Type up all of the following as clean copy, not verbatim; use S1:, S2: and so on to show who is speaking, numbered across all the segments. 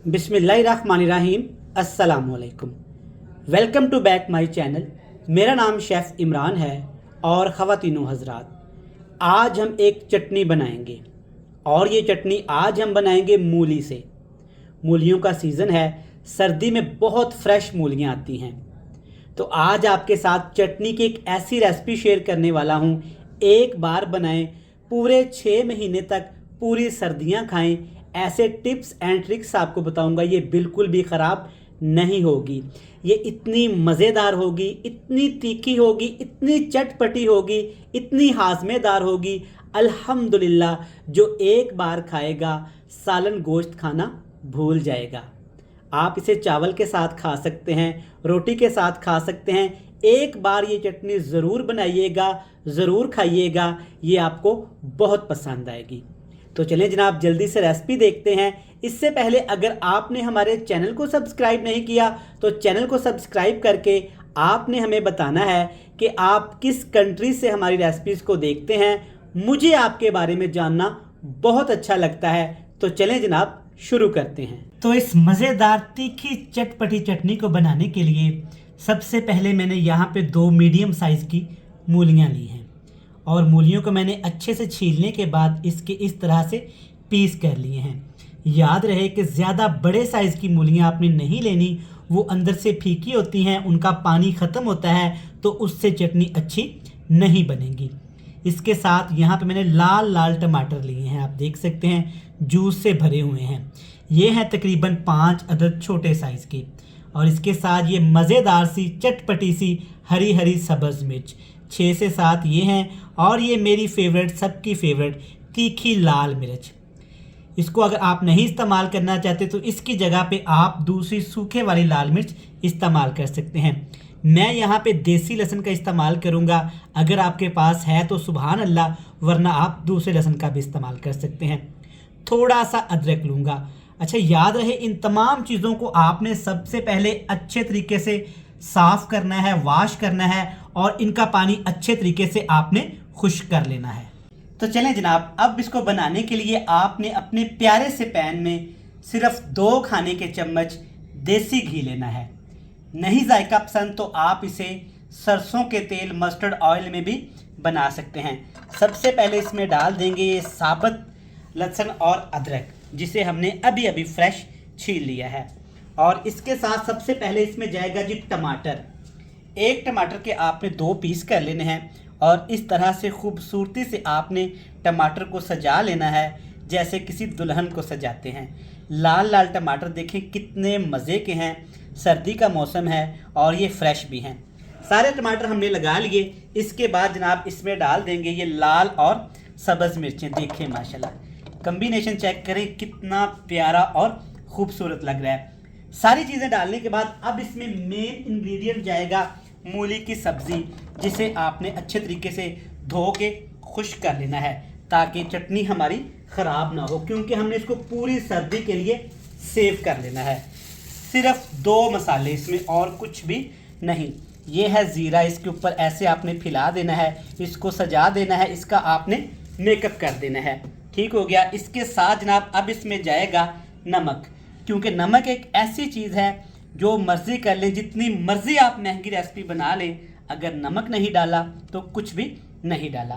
S1: बिस्मिल्लाहिर्रहमानिर्रहीम। अस्सलामुअलैकुम। Welcome to back my channel. मेरा नाम शेफ़ इमरान है और ख़वातीनो हज़रात, आज हम एक चटनी बनाएंगे और ये चटनी आज हम बनाएंगे मूली से। मूलियों का सीज़न है, सर्दी में बहुत फ्रेश मूलियाँ आती हैं। तो आज आपके साथ चटनी की एक ऐसी रेसिपी शेयर करने वाला हूँ, एक बार बनाएं, पूरे 6 महीने तक पूरी सर्दियाँ खाएं। ऐसे टिप्स एंड ट्रिक्स आपको बताऊंगा, ये बिल्कुल भी ख़राब नहीं होगी। ये इतनी मज़ेदार होगी, इतनी तीखी होगी, इतनी चटपटी होगी, इतनी हाज़मेदार होगी, अल्हम्दुलिल्लाह, जो एक बार खाएगा सालन गोश्त खाना भूल जाएगा। आप इसे चावल के साथ खा सकते हैं, रोटी के साथ खा सकते हैं। एक बार ये चटनी ज़रूर बनाइएगा, ज़रूर खाइएगा, ये आपको बहुत पसंद आएगी। तो चलें जनाब, जल्दी से रेसिपी देखते हैं। इससे पहले अगर आपने हमारे चैनल को सब्सक्राइब नहीं किया तो चैनल को सब्सक्राइब करके आपने हमें बताना है कि आप किस कंट्री से हमारी रेसिपीज़ को देखते हैं। मुझे आपके बारे में जानना बहुत अच्छा लगता है। तो चलें जनाब, शुरू करते हैं। तो इस मज़ेदार तीखी चटपटी चटनी को बनाने के लिए सबसे पहले मैंने यहाँ पे 2 मीडियम साइज़ की मूलियाँ ली हैं और मूलियों को मैंने अच्छे से छीलने के बाद इसके इस तरह से पीस कर लिए हैं। याद रहे कि ज़्यादा बड़े साइज़ की मूलियाँ आपने नहीं लेनी, वो अंदर से फीकी होती हैं, उनका पानी ख़त्म होता है, तो उससे चटनी अच्छी नहीं बनेगी। इसके साथ यहाँ पे मैंने लाल लाल टमाटर लिए हैं, आप देख सकते हैं जूस से भरे हुए हैं। ये हैं तकरीबन 5 अदद छोटे साइज़ के। और इसके साथ ये मज़ेदार सी चटपटी सी हरी हरी सब्ज़ मिर्च 6 से 7 ये हैं। और ये मेरी फेवरेट, सबकी फेवरेट तीखी लाल मिर्च। इसको अगर आप नहीं इस्तेमाल करना चाहते तो इसकी जगह पे आप दूसरी सूखे वाली लाल मिर्च इस्तेमाल कर सकते हैं। मैं यहाँ पे देसी लहसुन का इस्तेमाल करूँगा, अगर आपके पास है तो सुभान अल्लाह, वरना आप दूसरे लहसुन का भी इस्तेमाल कर सकते हैं। थोड़ा सा अदरक लूँगा। अच्छा, याद रहे इन तमाम चीज़ों को आपने सबसे पहले अच्छे तरीके से साफ़ करना है, वॉश करना है और इनका पानी अच्छे तरीके से आपने खुश्क कर लेना है। तो चलें जनाब, अब इसको बनाने के लिए आपने अपने प्यारे से पैन में सिर्फ 2 खाने के चम्मच देसी घी लेना है। नहीं जायका पसंद तो आप इसे सरसों के तेल, मस्टर्ड ऑयल में भी बना सकते हैं। सबसे पहले इसमें डाल देंगे ये साबुत लहसुन और अदरक, जिसे हमने अभी अभी फ्रेश छील लिया है। और इसके साथ सबसे पहले इसमें जाएगा जी टमाटर। 1 टमाटर के आपने 2 पीस कर लेने हैं और इस तरह से खूबसूरती से आपने टमाटर को सजा लेना है, जैसे किसी दुल्हन को सजाते हैं। लाल लाल टमाटर देखें कितने मज़े के हैं, सर्दी का मौसम है और ये फ्रेश भी हैं। सारे टमाटर हमने लगा लिए। इसके बाद जनाब इसमें डाल देंगे ये लाल और सब्ज़ मिर्चें। देखें माशाल्लाह, कम्बिनेशन चेक करें कितना प्यारा और ख़ूबसूरत लग रहा है। सारी चीज़ें डालने के बाद अब इसमें मेन इंग्रेडिएंट जाएगा मूली की सब्ज़ी, जिसे आपने अच्छे तरीके से धो के खुश्क कर लेना है ताकि चटनी हमारी ख़राब ना हो, क्योंकि हमने इसको पूरी सर्दी के लिए सेव कर लेना है। सिर्फ 2 मसाले इसमें और कुछ भी नहीं। ये है ज़ीरा, इसके ऊपर ऐसे आपने फैला देना है, इसको सजा देना है, इसका आपने मेकअप कर देना है। ठीक हो गया। इसके साथ जनाब अब इसमें जाएगा नमक, क्योंकि नमक एक ऐसी चीज़ है जो मर्ज़ी कर लें, जितनी मर्ज़ी आप महंगी रेसिपी बना लें, अगर नमक नहीं डाला तो कुछ भी नहीं डाला।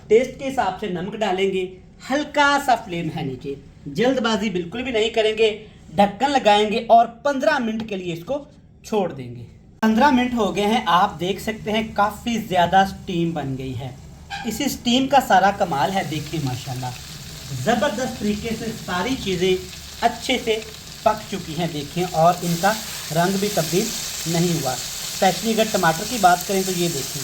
S1: टेस्ट के हिसाब से नमक डालेंगे, हल्का सा फ्लेम है नीचे, जल्दबाजी बिल्कुल भी नहीं करेंगे। ढक्कन लगाएंगे और 15 मिनट के लिए इसको छोड़ देंगे। 15 मिनट हो गए हैं, आप देख सकते हैं काफ़ी ज़्यादा स्टीम बन गई है। इसी स्टीम का सारा कमाल है। देखिए माशाल्लाह, ज़बरदस्त तरीके से सारी चीज़ें अच्छे से पक चुकी हैं। देखें, और इनका रंग भी तब्दील नहीं हुआ। स्पेशली अगर टमाटर की बात करें तो ये देखें,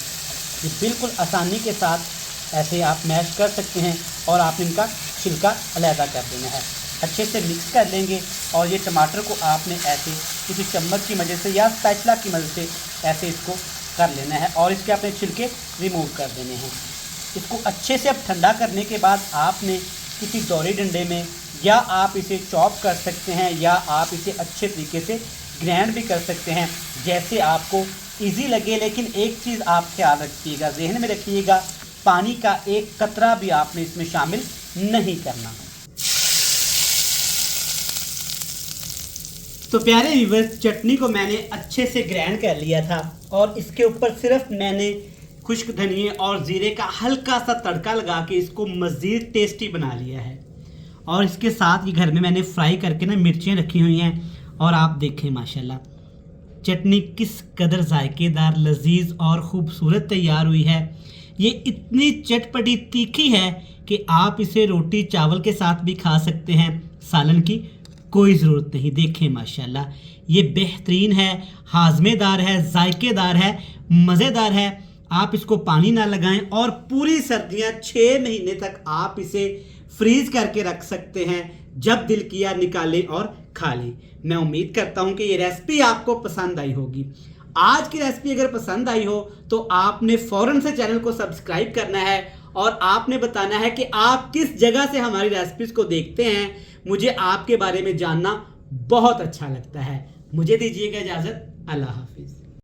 S1: ये बिल्कुल आसानी के साथ ऐसे आप मैश कर सकते हैं और आपने इनका छिलका अलहदा कर देना है। अच्छे से मिक्स कर लेंगे और ये टमाटर को आपने ऐसे किसी चम्मच की मदद से या स्पैचुला की मदद से ऐसे इसको कर लेना है और इसके अपने छिलके रिमूव कर देने हैं। इसको अच्छे से अब ठंडा करने के बाद आपने किसी दोहरी डंडे में, या आप इसे चॉप कर सकते हैं या आप इसे अच्छे तरीके से ग्राइंड भी कर सकते हैं, जैसे आपको इजी लगे। लेकिन एक चीज़ आप ख्याल रखिएगा, जहन में रखिएगा, पानी का एक कतरा भी आपने इसमें शामिल नहीं करना। तो प्यारे व्यूवर्स, चटनी को मैंने अच्छे से ग्राइंड कर लिया था और इसके ऊपर सिर्फ मैंने खुश्क धनिए और ज़ीरे का हल्का सा तड़का लगा के इसको मज़ीद टेस्टी बना लिया है। और इसके साथ ही घर में मैंने फ्राई करके ना मिर्चियाँ रखी हुई हैं और आप देखें माशाल्लाह चटनी किस कदर जायकेदार, लजीज और ख़ूबसूरत तैयार हुई है। ये इतनी चटपटी तीखी है कि आप इसे रोटी चावल के साथ भी खा सकते हैं, सालन की कोई ज़रूरत नहीं। देखें माशाल्लाह ये बेहतरीन है, हाजमेदार है, जायकेदार है, मज़ेदार है। आप इसको पानी ना लगाएं और पूरी सर्दियां 6 महीने तक आप इसे फ्रीज करके रख सकते हैं, जब दिल किया निकालें और खा लें। मैं उम्मीद करता हूं कि ये रेसिपी आपको पसंद आई होगी। आज की रेसिपी अगर पसंद आई हो तो आपने फ़ौरन से चैनल को सब्सक्राइब करना है और आपने बताना है कि आप किस जगह से हमारी रेसिपीज़ को देखते हैं। मुझे आपके बारे में जानना बहुत अच्छा लगता है। मुझे दीजिएगा इजाज़त। अल्लाह हाफिज़।